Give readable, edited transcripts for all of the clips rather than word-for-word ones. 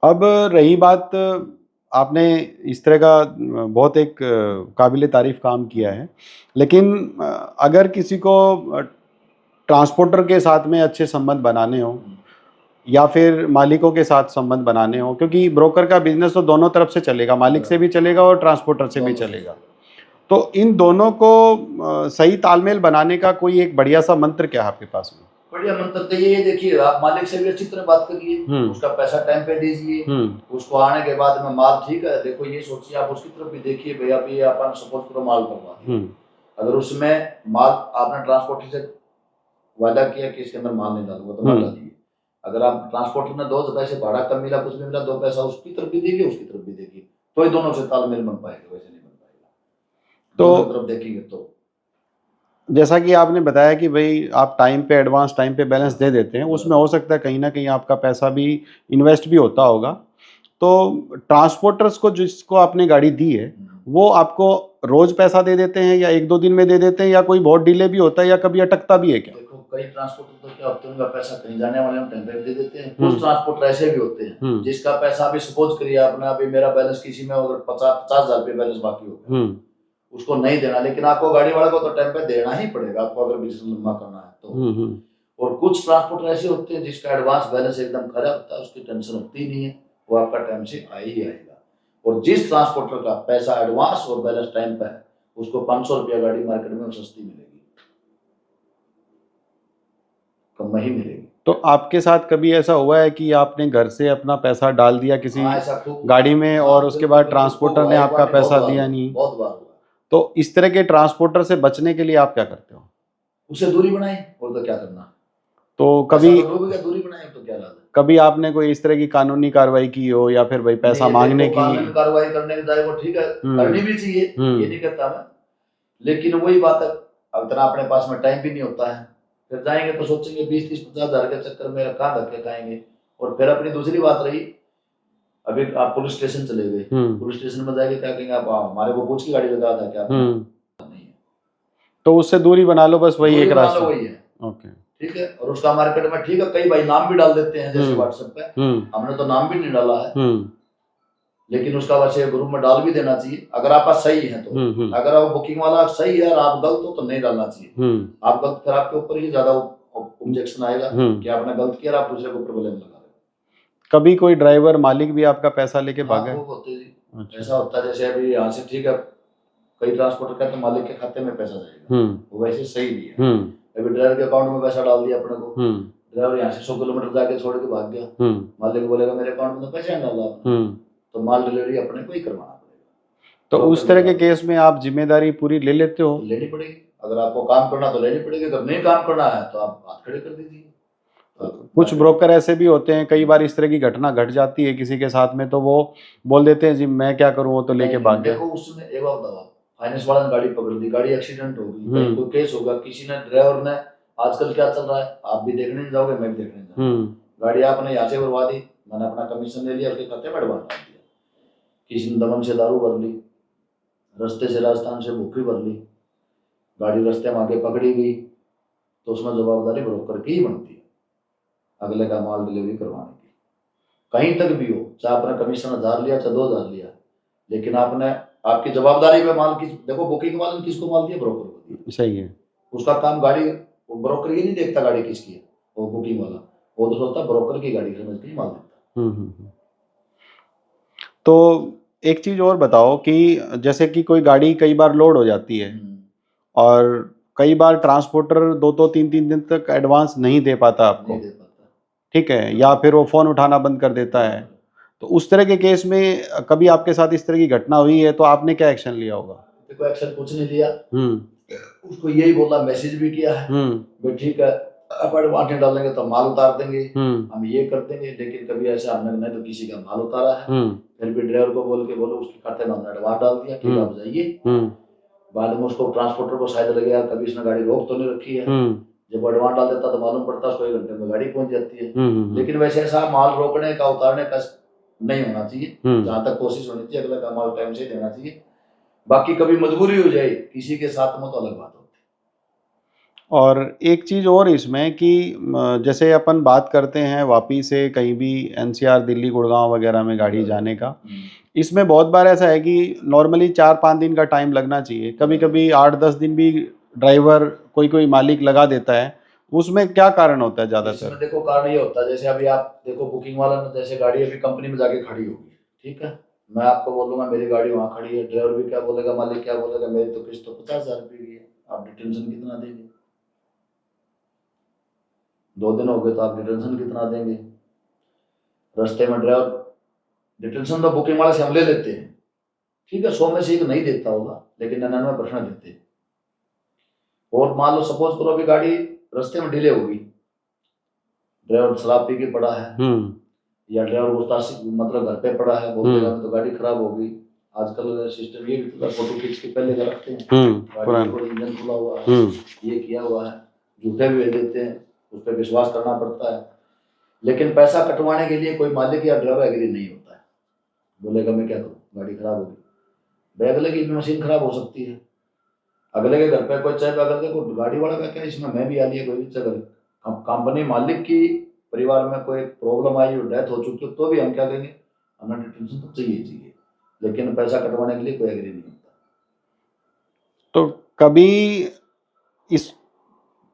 अब रही बात, आपने इस तरह का बहुत एक काबिल तारीफ़ काम किया है। लेकिन अगर किसी को ट्रांसपोर्टर के साथ में अच्छे संबंध बनाने हों या फिर मालिकों के साथ संबंध बनाने हों, क्योंकि ब्रोकर का बिज़नेस तो दोनों तरफ से चलेगा, मालिक से भी चलेगा और ट्रांसपोर्टर से भी दोनों से चलेगा। चलेगा। तो इन दोनों को सही तालमेल बनाने का कोई एक बढ़िया-सा मंत्र क्या है आपके पास में? बढ़िया मंत्र तो ये है, देखिए आप मालिक से भी अच्छी तरह बात करिए, हुँ, उसका पैसा टाइम पे दीजिए, हुँ, उसको आने के बाद में माल ठीक है, देखो ये सोचिए आप उसकी तरफ भी देखिए, भैया अभी अपन सपोज करो माल करवा दिया, हुँ, अगर उसमें माल आपने ट्रांसपोर्टर से वादा किया कि इसके अंदर माल नहीं डालूंगा तो माल हुँ। डालिए। अगर आप ट्रांसपोर्टर ने 2 पैसे भाड़ा कम मिला, कुछ भी मिला, 2 पैसा उसकी तरफ भी देखिए, उसकी तरफ भी देखिए, तो ही दोनों से तालमेल बन पाएगा, वैसे नहीं बन पाएगा। तो दोनों तरफ देखेंगे तो। जैसा कि आपने बताया कि भई आप टाइम पे एडवांस टाइम पे बैलेंस दे देते हैं, उसमें बराबर। हो सकता है कहीं न कहीं आपका पैसा भी इन्वेस्ट भी होता होगा। तो ट्रांसपोर्टर्स को जिसको आपने गाड़ी दी है, वो आपको रोज़ पैसा दे देते हैं या 1-2 दिन में दे देते हैं या कोई बहुत डिले भी होता है या कभी अटकता भी है क्या? देखो कई ट्रांसपोर्टर तो क्या होते हैं, उनका पैसा कहीं जाने वाले हम टाइम पे दे देते हैं। हुँ, कुछ ट्रांसपोर्टर ऐसे भी होते हैं हुँ, जिसका पैसा अभी सपोज करिए आपने, अभी मेरा बैलेंस किसी में अगर 50,000 रुपये बैलेंस बाकी हो गया, हुँ, उसको नहीं देना, लेकिन आपको गाड़ी वाले को तो टाइम पे देना ही पड़ेगा, आपको अगर बिजनेस लंबा करना है तो। हुँ, हुँ। और कुछ ट्रांसपोर्टर ऐसे होते हैं जिसका एडवांस बैलेंस एकदम खरा होता है, उसकी टेंशन होती नहीं है, वो आपका टाइम से आ ही आएगा। और जिस ट्रांसपोर्टर का पैसा एडवांस और बैलेंस टाइम पे है, उसको 500 रुपया गाड़ी मार्केट में सस्ती मिलेगी, कम ही मिलेगी। तो आपके साथ कभी ऐसा हुआ है कि आपने घर से अपना पैसा डाल दिया किसी हाँ, ऐसा खूब हुआ है। गाड़ी में हाँ, और उसके बिल्कुल, बाद बिल्कुल खूब ट्रांसपोर्टर हुआ ने है। एक आपका बार नहीं, बहुत पैसा बार दिया हुआ है, नहीं? बहुत बार हुआ है। तो इस तरह के ट्रांसपोर्टर से बचने के लिए आप क्या करते हो? उससे दूरी बनाई, और तो क्या करना? तो पैसा कभी तो डूब गया, दूरी बनाई, तो क्या इलाज है? कभी आपने कोई इस तरह की कानूनी कार्रवाई की हो या फिर भाई नहीं, पैसा ये माँगने देखो की? कानूनी कार्रवाई करने के जाए वो ठीक है, हुँ, करनी भी चाहिए, ये हुँ, नहीं कहता मैं। लेकिन वही बात है, अब इतना अपने पास में टाइम भी नहीं होता है। फिर जाएँगे तो सोचेंगे 20-30-50 हज़ार के चक्कर में कहाँ धक्के खाएँगे। और फिर अपनी दूसरी बात रही, अभी आप पुलिस स्टेशन चले गए, हुँ, पुलिस स्टेशन में जाके क्या कहेंगे, आप हमारे को पूछ के गाड़ी लगा था क्या आपने? हुँ। नहीं है। तो उससे दूरी बना लो, बस वही दूरी एक बना लो, रास्ता। वही है। ओके। ठीक है, और उसका मार्केट में ठीक है, कई भाई नाम भी डाल देते हैं जैसे हुँ, व्हाट्सएप पे, हुँ, हमने तो नाम भी नहीं डाला है, हुँ, लेकिन उसका वैसे ग्रुप में डाल भी देना चाहिए अगर आप सही हैं तो। हुँ, हुँ, अगर आप बुकिंग वाला सही है और आप गलत हो तो नहीं डालना चाहिए। हुँ, आप गलत, फिर आपके ऊपर ही ज्यादा हुँ, ऑब्जेक्शन आएगा हुँ। कि आपने गलत किया और आप दूसरे के ऊपर ब्लेम लगा रहे कभी कोई ड्राइवर मालिक भी आपका पैसा लेके हो। हाँ, भागा है? खूब होते जी। अच्छा। ऐसा होता है जैसे अभी यहाँ से ठीक है, कई ट्रांसपोर्टर कहते हैं मालिक के खाते में पैसा जाएगा, हुँ, वो वैसे सही भी है। हुँ, अभी ड्राइवर के अकाउंट में पैसा डाल दिया अपने को, हुँ, ड्राइवर यहाँ से 100 किलोमीटर जाके छोड़ के भाग गया, हुँ, मालिक बोलेगा मेरे अकाउंट में तो पैसा नहीं डाला आपने, हुँ। तो माल डिलीवरी अपने को ही करवाना तो पड़ेगा, ब्रोकर उस के तरह के साथ। केस में आप ज़िम्मेदारी पूरी ले लेते हो? तो लेनी पड़ेगी, अगर आपको काम करना तो लेनी पड़ेगी, अगर नहीं काम करना है तो आप हाथ खड़े कर दीजिए। तो आप कुछ मार्केट ब्रोकर ऐसे भी होते हैं, कई बार इस तरह की घटना घट जाती है किसी के साथ में, तो वो बोल देते हैं जी मैं क्या करूँ, वो तो नहीं, लेके नहीं, भाग गया। देखो उसमें एक बात बताओ, फाइनेंस वाला ने गाड़ी पकड़ दी, गाड़ी एक्सीडेंट हो गई, हुँ, कहीं कोई केस होगा, किसी ने ड्राइवर ने, आजकल क्या चल रहा है, आप भी देखने नहीं जाओगे, मैं भी देखने नहीं जाऊंगा, हुँ, गाड़ी आपने यहाँ से भरवा दी, मैंने अपना कमीशन ले लिया, उसके खाते में एडवांस डाल दिया, किसी ने दमन से दारू भर ली, रास्ते से राजस्थान से भूखी भर ली, गाड़ी रास्ते में आगे पकड़ी गई, तो उसमें जवाबदारी ब्रोकर की ही बनती है अगले का माल डिलीवरी करवाने की, कहीं तक भी हो, चाहे आपने कमीशन 1000 लिया चाहे 2000 लिया, लेकिन आपने, आपकी जवाबदारी पे माल की, देखो बुकिंग वाले ने किसको माल दिया, ब्रोकर को दिया, सही है। उसका काम गाड़ी, वो ब्रोकर ये नहीं देखता गाड़ी किसकी है, वो बुकिंग वाला, वो तो सोचता ब्रोकर की गाड़ी समझ के ही माल देता हुँ, हुँ, हुँ। तो एक चीज़ और बताओ कि जैसे कि कोई गाड़ी कई बार लोड हो जाती है है। और कई बार ट्रांसपोर्टर 2-2 3-3 दिन तक एडवांस नहीं दे पाता आपको, नहीं दे पाता। ठीक है? या हाँ, फिर वो फ़ोन उठाना बंद कर देता है। बराबर। तो उस तरह के केस में कभी आपके साथ इस तरह की घटना हुई है, तो आपने क्या एक्शन लिया होगा? देखो एक्शन कुछ नहीं लिया, हुँ, उसको यही बोला, मैसेज भी किया है, हुँ, भाई ठीक है, आप एडवांस नहीं डालेंगे तो माल उतार देंगे, हुँ, हम ये कर देंगे, लेकिन कभी ऐसा हमने नहीं तो किसी का माल उतारा है, हुँ, फिर भी ड्राइवर को बोल के बोलो उसके खाते में हमने एडवांस डाल दिया, ठीक है हुँ, आप जाइए, हुँ, बाद में उसको ट्रांसपोर्टर को शायद लगे यार कभी इसने गाड़ी रोक तो नहीं रखी है, हुँ, जब एडवांस डाल देता तो मालूम पड़ता उसको 1 घंटे में गाड़ी पहुंच जाती है, हुँ, हुँ, हुँ, लेकिन वैसे ऐसा माल रोकने का उतारने का नहीं होना चाहिए, हुँ। जहां तक कोशिश होनी चाहिए अगले का माल टाइम से देना चाहिए, बाकी कभी मजबूरी हो जाए किसी के साथ में तो अलग बात होती और एक चीज़ और इसमें कि जैसे अपन बात करते हैं वापी से कहीं भी एनसीआर, दिल्ली, गुड़गांव वगैरह में गाड़ी जाने का, इसमें बहुत बार ऐसा है कि नॉर्मली 4-5 दिन का टाइम लगना चाहिए, कभी-कभी 8-10 दिन भी ड्राइवर कोई मालिक लगा देता है, उसमें क्या कारण होता है ज़्यादातर? इसमें देखो कारण ये होता है, जैसे अभी आप देखो बुकिंग वाला ने जैसे गाड़ी अभी कंपनी में जाके खड़ी होगी, ठीक है, मैं आपको बोलूंगा मेरी गाड़ी वहां खड़ी है, ड्राइवर भी क्या बोलेगा, मालिक क्या बोलेगा, मेरी तो किस्त तो 50,000 रुपये की है, आप डिटेंशन कितना देंगे? 2 दिन हो गए तो आप डिटेंशन कितना देंगे? रास्ते में ड्राइवर डिटेंशन तो बुकिंग वाले से हम ले लेते हैं, ठीक है, 100 में से एक नहीं देता होगा, लेकिन 99% देते हैं। और मान लो सपोज करो अभी गाड़ी रास्ते में डिले होगी, ड्राइवर शराब पी के पड़ा है, या ड्राइवर गुस्ताखी मतलब घर पे पड़ा है, बोल देगा तो गाड़ी खराब हो गई। आजकल सिस्टम ये भी तो फोटो खींच के पहले का रखते हैं, गाड़ी को इंजन खुला हुआ है, ये किया हुआ है, झूठे भी भेज देते हैं, उस पर विश्वास करना पड़ता है। लेकिन पैसा कटवाने के लिए कोई मालिक या ड्राइवर एग्री नहीं होता है, बोलेगा मैं क्या करूँ, गाड़ी खराब हो गई भाई, अगले की मशीन खराब हो सकती है, अगले के घर पे कोई चाहे अगर देखो गाड़ी वाला का क्या, इसमें मैं भी आ लिया, कोई भी अगर कंपनी मालिक की परिवार में कोई प्रॉब्लम आई और डेथ हो चुकी हो तो भी हम क्या कहेंगे, हमें डिटेंशन तो चाहिए, लेकिन पैसा कटवाने के लिए कोई एग्री नहीं होता। तो कभी इस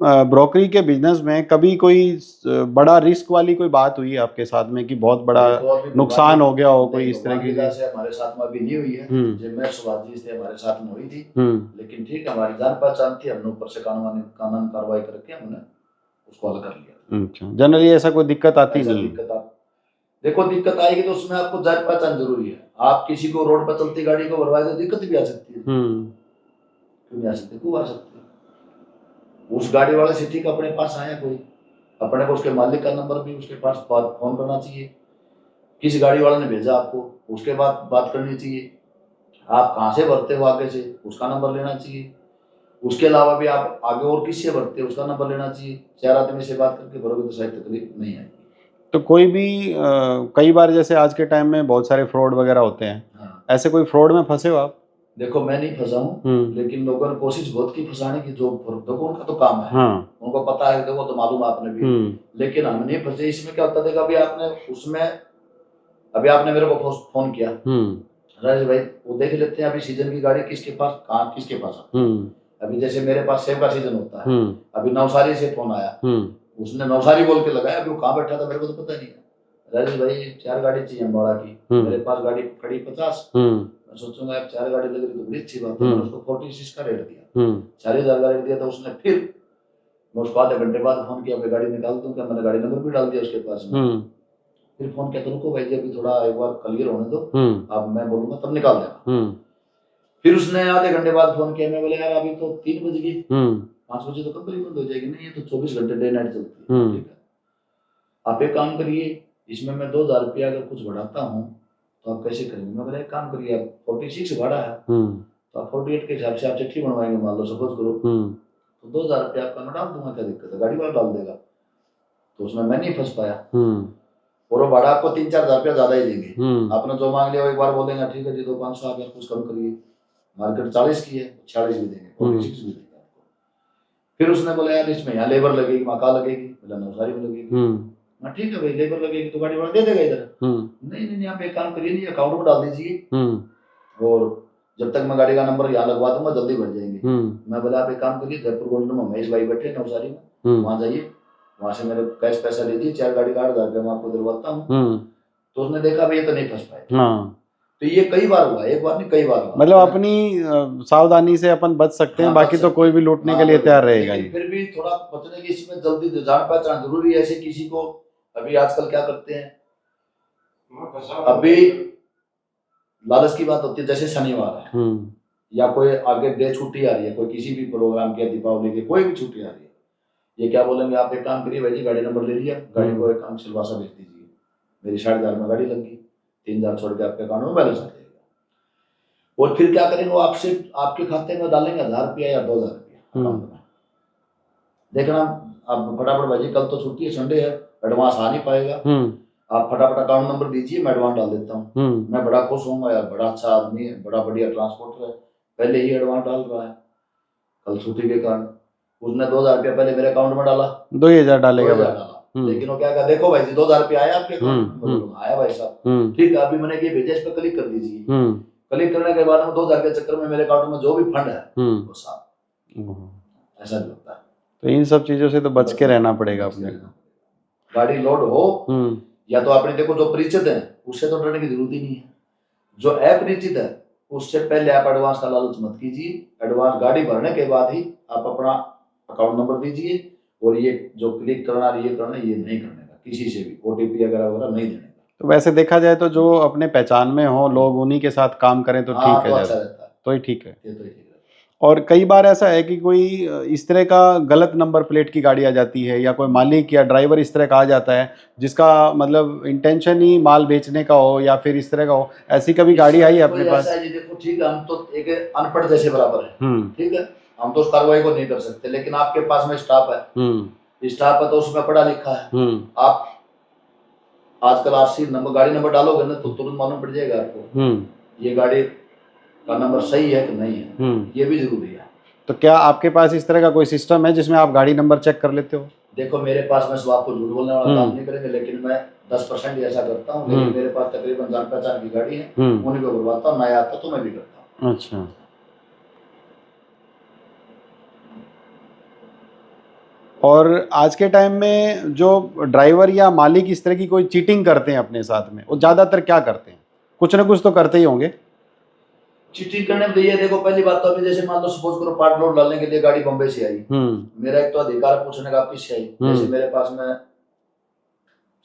ब्रोकरी के बिजनेस में कभी कोई बड़ा रिस्क वाली कोई बात हुई है आपके साथ में कि बहुत बड़ा नुकसान हो गया हो कोई इस तरह की? से हमारे साथ में अभी नहीं हुई है, मैं सुभाष से हमारे साथ में हुई थी, लेकिन ठीक है हमारी जान पहचान थी, हमने ऊपर से कानून कार्रवाई करके हमने उसको हल कर लिया। अच्छा, जनरली ऐसा कोई दिक्कत आती नहीं है? देखो दिक्कत आएगी तो उसमें आपको जान पहचान जरूरी है, आप किसी को रोड पर चलती गाड़ी को भरवाए तो दिक्कत भी आ सकती है, क्यों नहीं आ सकती, क्यों आ सकती है? उस गाड़ी वाले से ठीक अपने पास आया कोई, अपने को उसके मालिक का नंबर भी उसके पास फोन करना चाहिए, किस गाड़ी वाले ने भेजा आपको उसके बाद बात करनी चाहिए, आप कहाँ से भरते हो आगे से उसका नंबर लेना चाहिए, उसके अलावा भी आप आगे और किससे भरते हो उसका नंबर लेना चाहिए, 4 आदमी से बात करके भरोगे तो शायद तकलीफ नहीं आएगी। तो कोई भी कई बार जैसे आज के टाइम में बहुत सारे फ्रॉड वगैरह होते हैं, हाँ। ऐसे कोई फ्रॉड में फंसे हो आप? देखो मैं नहीं फंसा हूँ, लेकिन लोगों ने कोशिश बहुत की फंसाने की, जो देखो उनका तो काम है, हाँ। उनको पता है, देखो तो मालूम आपने भी, लेकिन हम नहीं फंसे। इसमें क्या होता था, अभी आपने उसमें अभी आपने मेरे को फोन किया, राजेश भाई वो देख लेते हैं अभी सीजन की गाड़ी किसके पास कहाँ किसके पास है, अभी जैसे मेरे पास सेब का सीजन होता है, अभी नवसारी से फोन आया, उसने नवसारी बोल के लगाया, अभी वो कहाँ बैठा था मेरे को तो पता नहीं है, राजेश भाई 4 गाड़ी चाहिए अम्बाड़ा की, मेरे पास गाड़ी खड़ी 50, मैं सोचूंगा यार 4 गाड़ी लग रही तो बड़ी अच्छी बात है, मैंने उसको 46 का रेट दिया, 40,000 का रेट दिया था उसने, फिर मैं उसको आधे घंटे बाद फोन किया, मैं गाड़ी निकाल दूं क्या, मैंने गाड़ी नंबर भी डाल दिया उसके पास में, फिर फोन किया तो रुको भाई जी अभी थोड़ा एक बार क्लियर होने दो, अब मैं बोलूंगा तब निकाल देना, फिर उसने आधे घंटे बाद फोन किया, मैं बोले यार अभी तो 3 बज गई, 5 बजे तो कंपनी बंद हो जाएगी, नहीं ये तो 24 घंटे डे नाइट चलती है, ठीक है आप एक काम करिए, इसमें मैं 2,000 रुपया अगर कुछ बढ़ाता हूँ तो आप कैसे करेंगे, मैं बोला एक काम करिए, आप 46 भाड़ा है तो आप 48 के हिसाब से आप चिट्ठी बनवाएंगे, मान लो सपोज करो, तो 2,000 रुपया आपका मैं डाल दूंगा, क्या दिक्कत है, गाड़ी वाला डाल देगा, तो उसमें मैं नहीं फंस पाया, और वो भाड़ा आपको 3-4 हजार रुपया ज्यादा ही देंगे, आपने जो मांग लिया वो एक बार बोलेंगे ठीक है जी तो 500 आप कुछ कम करिए, मार्केट 40 की है 46 भी देंगे, 46 भी देंगे आपको, फिर उसने बोला यार इसमें यहाँ लेबर लगेगी, वहाँ कहाँ लगेगी, बोला नवसारी में लगेगी, हाँ ठीक है भाई लेबर लगेगी तो गाड़ी वाला दे देगा इधर, नहीं आप एक काम करिए, नहीं अकाउंट में डाल दीजिए, और जब तक मैं गाड़ी का नंबर यहाँ लगवा दूंगा जल्दी बढ़ जाएंगे, मैं बोला आप एक काम करिए, जयपुर गोल्ड में महेश भाई बैठे नवसारी में, वहाँ जाइए, वहां से मेरे कैश पैसा लीजिए, 4 गाड़ी का 8,000 रुपया मैं आपको दिलवाता हूँ, तो उसने देखा भाई ये तो नहीं फंस पाए, तो ये कई बार हुआ, एक बार नहीं कई बार हुआ, मतलब अपनी सावधानी से अपन बच सकते हैं, बाकी तो कोई भी लूटने के लिए तैयार रहेगा ही, फिर भी थोड़ा बचने की इसमें जल्दी जान पहचान जरूरी है, ऐसे किसी को अभी आजकल क्या करते हैं, अभी लालच की बात होती है, जैसे शनिवार है या कोई आगे डे छुट्टी आ रही है, कोई किसी भी प्रोग्राम की, दीपावली की कोई भी छुट्टी आ रही है, ये क्या बोलेंगे आप एक काम करिए भाई जी गाड़ी नंबर ले लिया, गाड़ी को एक काम सिलवासा भेज दीजिए, मेरी 60,000 में गाड़ी लगी, 3,000 छोड़ के आपके अकाउंट में बैलेंस आ जाएगा, और फिर क्या करेंगे वो आपसे आपके खाते में डालेंगे 1,000 रुपया या 2,000 रुपया अकाउंट में, देखना आप फटाफट भाई जी कल तो छुट्टी है संडे है, एडवांस आ नहीं पाएगा, आप फटाफट अकाउंट नंबर दीजिए मैं एडवांस डाल देता हूँ, मैं बड़ा खुश होऊंगा यार, बड़ा अच्छा आदमी है, बड़ा बढ़िया ट्रांसपोर्टर है, पहले ही एडवांस डाल रहा है, कल छुट्टी के कारण उसने 2000 रुपया पहले मेरे अकाउंट में डाला, 2000 डालेगा 2000 भाई। डाला, लेकिन वो क्या कहा, देखो भाई जी 2000 रुपया आया आपके अकाउंट में, आया भाई साहब, ठीक है, अभी मैंने ये भेजा, इस पर क्लिक कर दीजिए। क्लिक करने के बाद में 2000 के चक्कर में मेरे अकाउंट में जो भी फंड है वो साफ, ऐसा भी होता है। तो इन सब चीजों से तो बच के रहना पड़ेगा अपने को। गाड़ी लोड हो या तो आपने देखो, जो परिचित है उससे तो डरने की जरूरत ही नहीं है, जो अपरिचित है उससे पहले आप एडवांस का लालच मत कीजिए। एडवांस गाड़ी भरने के बाद ही आप अपना अकाउंट नंबर दीजिए, और ये जो क्लिक करना ये करना ये नहीं करने का, किसी से भी OTP वगैरह नहीं देने का। तो वैसे देखा जाए तो जो अपने पहचान में हो लोग, उन्हीं के साथ काम करें तो ठीक है, तो अच्छा रहता है, तो ही ठीक है। ये तो ठीक है। और कई बार ऐसा है कि कोई इस तरह का गलत नंबर प्लेट की गाड़ी आ जाती है, या कोई मालिक या ड्राइवर इस तरह का आ जाता है जिसका मतलब इंटेंशन ही माल बेचने का हो या फिर इस तरह का हो, ऐसी कभी गाड़ी आई है अपने पास? ऐसा है जी, देखो ठीक है, हम तो एक अनपढ़ जैसे बराबर है, ठीक है, हम तो उस कार्रवाई को नहीं कर सकते, लेकिन आपके पास में स्टाफ है, स्टाफ है तो उसमें पढ़ा लिखा है, आप आजकल RC नंबर, गाड़ी नंबर डालोगे ना तो तुरंत मालूम पड़ जाएगा आपको ये गाड़ी का नंबर सही है कि नहीं है, ये भी जरूरी है। तो क्या आपके पास इस तरह का कोई सिस्टम है जिसमें आप गाड़ी नंबर चेक कर लेते हो? देखो मेरे पास, मैं सब आपको झूठ बोलने वाला काम नहीं करेंगे, लेकिन मैं 10% ही ऐसा करता हूँ, लेकिन मेरे पास तकरीबन जान पहचान की गाड़ी है, उन्हीं को करवाता हूँ, नया आता तो मैं भी करता हूँ। अच्छा। और आज के टाइम में जो ड्राइवर या मालिक इस तरह की कोई चीटिंग करते हैं अपने साथ में, वो ज्यादातर क्या करते हैं? कुछ ना कुछ तो करते ही होंगे। चीटिंग करने में ये देखो, पहली बात तो अभी जैसे मान लो सपोज करो पार्ट लोड डालने के लिए गाड़ी बम्बई से आई, मेरा एक तो अधिकार है पूछने का आप किससे आई, जैसे मेरे पास में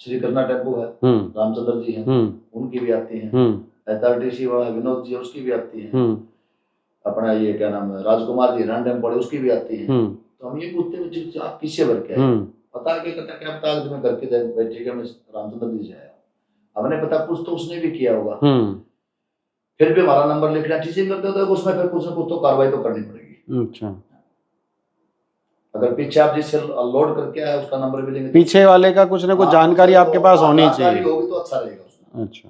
श्री कृष्णा टेम्पो है, रामचंद्र जी हैं, उनकी भी आती है, SRTC वाला विनोद जी उसकी भी आती है, अपना ये क्या नाम है राजकुमार जी रन टेम्पो उसकी भी आती है। तो हम ये पूछते हैं आप किससे भर के आए, पता क्या कहता क्या पता, मैं घर के बैठे के मैं रामचंद्र जी से आया, हमने पता कुछ तो उसने भी किया होगा, फिर भी हमारा नंबर लिखना टीचिंग करते हो तो उसमें फिर कुछ ना कुछ तो कार्रवाई तो करनी पड़ेगी। अच्छा, अगर पीछे आप जिससे लोड करके आए उसका नंबर भी लेंगे, पीछे वाले का कुछ ना कुछ जानकारी आपके पास होनी चाहिए, होगी तो अच्छा रहेगा उसमें। अच्छा।